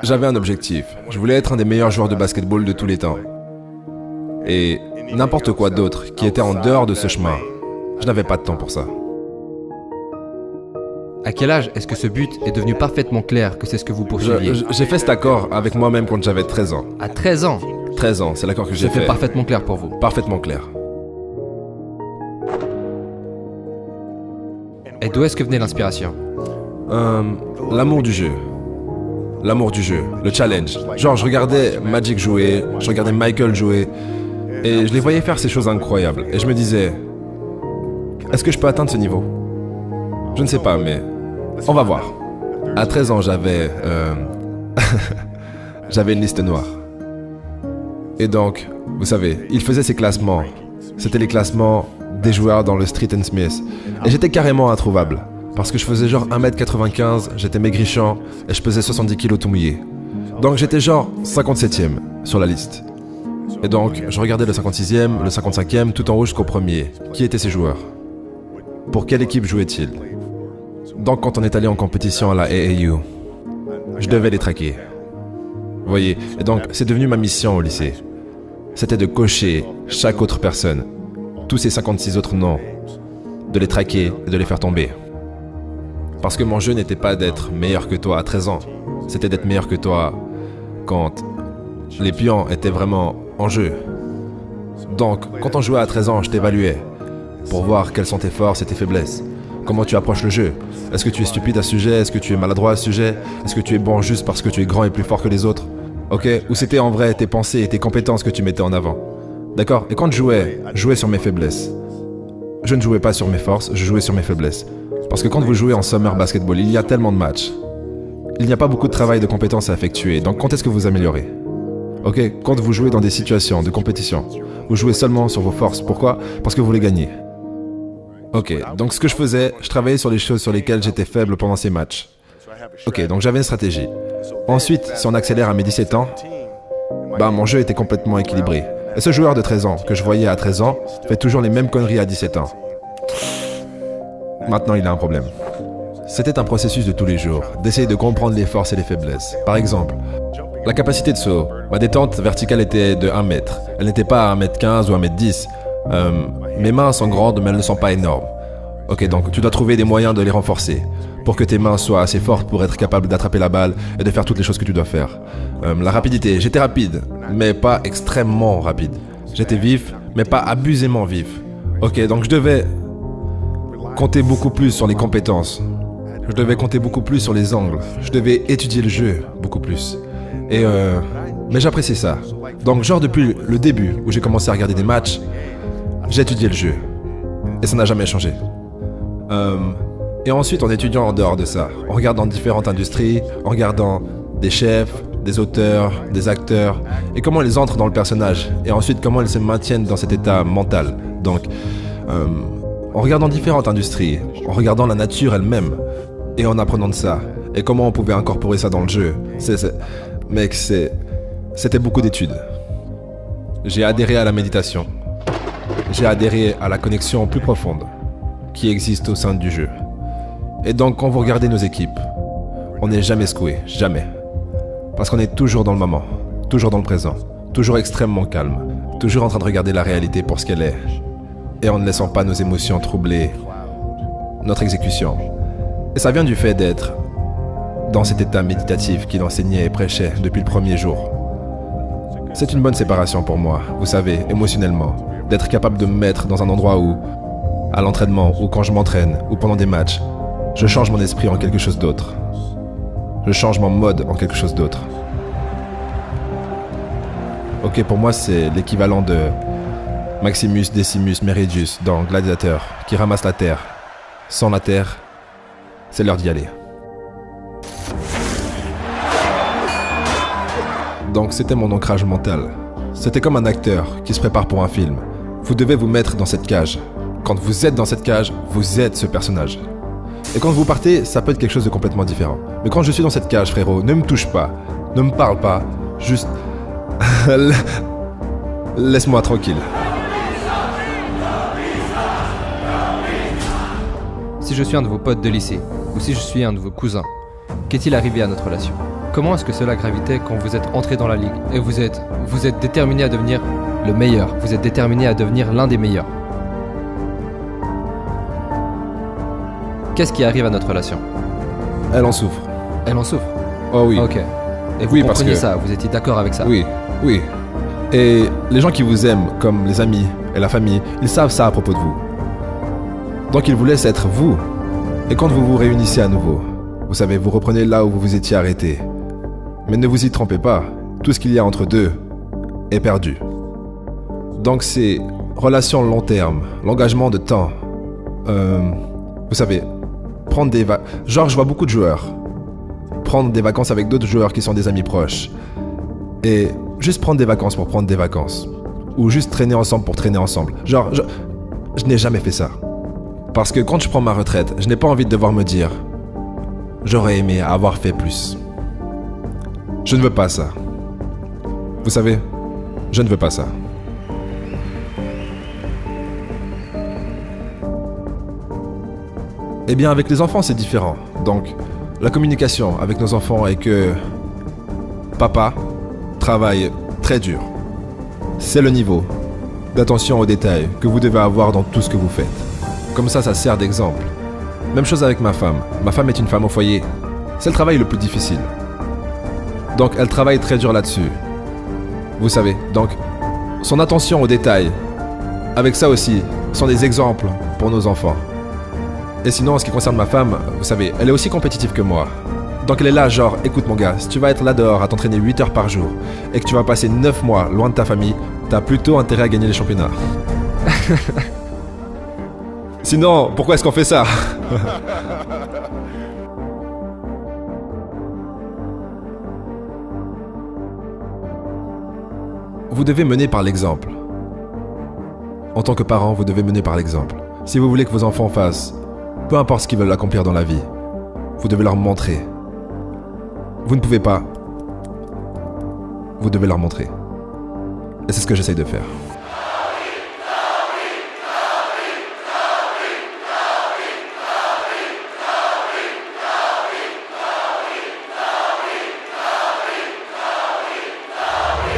J'avais un objectif. Je voulais être un des meilleurs joueurs de basketball de tous les temps. Et n'importe quoi d'autre qui était en dehors de ce chemin, je n'avais pas de temps pour ça. À quel âge est-ce que ce but est devenu parfaitement clair que c'est ce que vous poursuiviez? J'ai fait cet accord avec moi-même quand j'avais 13 ans. À 13 ans? 13 ans, c'est l'accord que j'ai C'était fait. parfaitement clair pour vous. Parfaitement clair. Et d'où est-ce que venait l'inspiration? L'amour du jeu. L'amour du jeu, le challenge. Genre, je regardais Magic jouer, je regardais Michael jouer, et je les voyais faire ces choses incroyables. Et je me disais, est-ce que je peux atteindre ce niveau? Je ne sais pas, mais on va voir. À 13 ans, j'avais j'avais une liste noire. Et donc, vous savez, il faisait ces classements. C'était les classements des joueurs dans le Street Smith. Et j'étais carrément introuvable. Parce que je faisais genre 1m95, j'étais maigrichant et je pesais 70 kg tout mouillé. Donc j'étais genre 57e sur la liste. Et donc je regardais le 56e, le 55e, tout en haut jusqu'au premier. Qui étaient ces joueurs? Pour quelle équipe jouaient-ils? Donc quand on est allé en compétition à la AAU, je devais les traquer. Vous voyez? Et donc c'est devenu ma mission au lycée. C'était de cocher chaque autre personne, tous ces 56 autres noms, de les traquer et de les faire tomber. Parce que mon jeu n'était pas d'être meilleur que toi à 13 ans. C'était d'être meilleur que toi quand les pions étaient vraiment en jeu. Donc, quand on jouait à 13 ans, je t'évaluais pour voir quelles sont tes forces et tes faiblesses. Comment tu approches le jeu. Est-ce que tu es stupide à ce sujet? Est-ce que tu es maladroit à ce sujet? Est-ce que tu es bon juste parce que tu es grand et plus fort que les autres? Ok? Ou c'était en vrai tes pensées et tes compétences que tu mettais en avant? D'accord? Et quand je jouais sur mes faiblesses. Je ne jouais pas sur mes forces, je jouais sur mes faiblesses. Parce que quand vous jouez en summer basketball, il y a tellement de matchs. Il n'y a pas beaucoup de travail de compétences à effectuer. Donc quand est-ce que vous améliorez? Ok, quand vous jouez dans des situations de compétition, vous jouez seulement sur vos forces. Pourquoi? Parce que vous voulez gagner. Ok, donc ce que je faisais, je travaillais sur les choses sur lesquelles j'étais faible pendant ces matchs. Ok, donc j'avais une stratégie. Ensuite, si on accélère à mes 17 ans, mon jeu était complètement équilibré. Et ce joueur de 13 ans, que je voyais à 13 ans, fait toujours les mêmes conneries à 17 ans. Maintenant, il a un problème. C'était un processus de tous les jours, d'essayer de comprendre les forces et les faiblesses. Par exemple, la capacité de saut. Ma détente verticale était de 1 mètre. Elle n'était pas à 1m15 ou 1m10. Mes mains sont grandes, mais elles ne sont pas énormes. Ok, donc tu dois trouver des moyens de les renforcer pour que tes mains soient assez fortes pour être capable d'attraper la balle et de faire toutes les choses que tu dois faire. La rapidité. J'étais rapide, mais pas extrêmement rapide. J'étais vif, mais pas abusément vif. Ok, donc je devais compter beaucoup plus sur les compétences. Je devais compter beaucoup plus sur les angles. Je devais étudier le jeu beaucoup plus. Mais j'appréciais ça. Donc genre depuis le début où j'ai commencé à regarder des matchs, j'ai étudié le jeu. Et ça n'a jamais changé. Et ensuite en étudiant en dehors de ça, en regardant différentes industries, en regardant des chefs, des auteurs, des acteurs, et comment ils entrent dans le personnage, et ensuite comment ils se maintiennent dans cet état mental. Donc, en regardant différentes industries, en regardant la nature elle-même, et en apprenant de ça, et comment on pouvait incorporer ça dans le jeu. Mec, c'était beaucoup d'études. J'ai adhéré à la méditation. J'ai adhéré à la connexion plus profonde qui existe au sein du jeu. Et donc, quand vous regardez nos équipes, on n'est jamais secoué, jamais. Parce qu'on est toujours dans le moment, toujours dans le présent, toujours extrêmement calme, toujours en train de regarder la réalité pour ce qu'elle est. Et en ne laissant pas nos émotions troubler notre exécution. Et ça vient du fait d'être dans cet état méditatif qu'il enseignait et prêchait depuis le premier jour. C'est une bonne séparation pour moi, vous savez, émotionnellement, d'être capable de me mettre dans un endroit où, à l'entraînement, ou quand je m'entraîne, ou pendant des matchs, je change mon esprit en quelque chose d'autre. Je change mon mode en quelque chose d'autre. Ok, pour moi, c'est l'équivalent de Maximus Decimus Meridius dans Gladiator, qui ramasse la terre. Sans la terre, c'est l'heure d'y aller. Donc c'était mon ancrage mental. C'était comme un acteur qui se prépare pour un film. Vous devez vous mettre dans cette cage. Quand vous êtes dans cette cage, vous êtes ce personnage. Et quand vous partez, ça peut être quelque chose de complètement différent. Mais quand je suis dans cette cage, frérot, ne me touche pas, ne me parle pas, juste... laisse-moi tranquille. Si je suis un de vos potes de lycée, ou si je suis un de vos cousins, qu'est-il arrivé à notre relation? comment est-ce que cela gravitait quand vous êtes entré dans la ligue et vous êtes déterminé à devenir le meilleur, vous êtes déterminé à devenir l'un des meilleurs? Qu'est-ce qui arrive à notre relation? Elle en souffre. Elle en souffre? Oh oui. Ok. Et vous Oui, parce compreniez que- ça, vous étiez d'accord avec ça? Oui, oui. Et les gens qui vous aiment, comme les amis et la famille, ils savent ça à propos de vous. Donc ils vous laissent être vous. Et quand vous vous réunissez à nouveau, vous savez, vous reprenez là où vous vous étiez arrêté. Mais ne vous y trompez pas, tout ce qu'il y a entre deux est perdu. Donc c'est relation long terme, l'engagement de temps. Vous savez, prendre des vacances. Genre, je vois beaucoup de joueurs prendre des vacances avec d'autres joueurs qui sont des amis proches. Et juste prendre des vacances pour prendre des vacances. Ou juste traîner ensemble pour traîner ensemble. Genre, je n'ai jamais fait ça. Parce que quand je prends ma retraite, je n'ai pas envie de devoir me dire j'aurais aimé avoir fait plus. Je ne veux pas ça. Vous savez, je ne veux pas ça. Eh bien, avec les enfants, c'est différent. Donc, la communication avec nos enfants est que papa travaille très dur. C'est le niveau d'attention aux détails que vous devez avoir dans tout ce que vous faites. Comme ça sert d'exemple. Même chose avec ma femme. Ma femme est une femme au foyer. C'est le travail le plus difficile. Donc, elle travaille très dur là-dessus. Vous savez, donc, son attention aux détails, avec ça aussi, sont des exemples pour nos enfants. Et sinon, en ce qui concerne ma femme, vous savez, elle est aussi compétitive que moi. Donc elle est là, genre, écoute mon gars, si tu vas être là dehors à t'entraîner 8 heures par jour et que tu vas passer 9 mois loin de ta famille, t'as plutôt intérêt à gagner les championnats. Sinon, pourquoi est-ce qu'on fait ça? Vous devez mener par l'exemple. En tant que parent, vous devez mener par l'exemple. Si vous voulez que vos enfants fassent, peu importe ce qu'ils veulent accomplir dans la vie, vous devez leur montrer. Vous ne pouvez pas. Vous devez leur montrer. Et c'est ce que j'essaye de faire.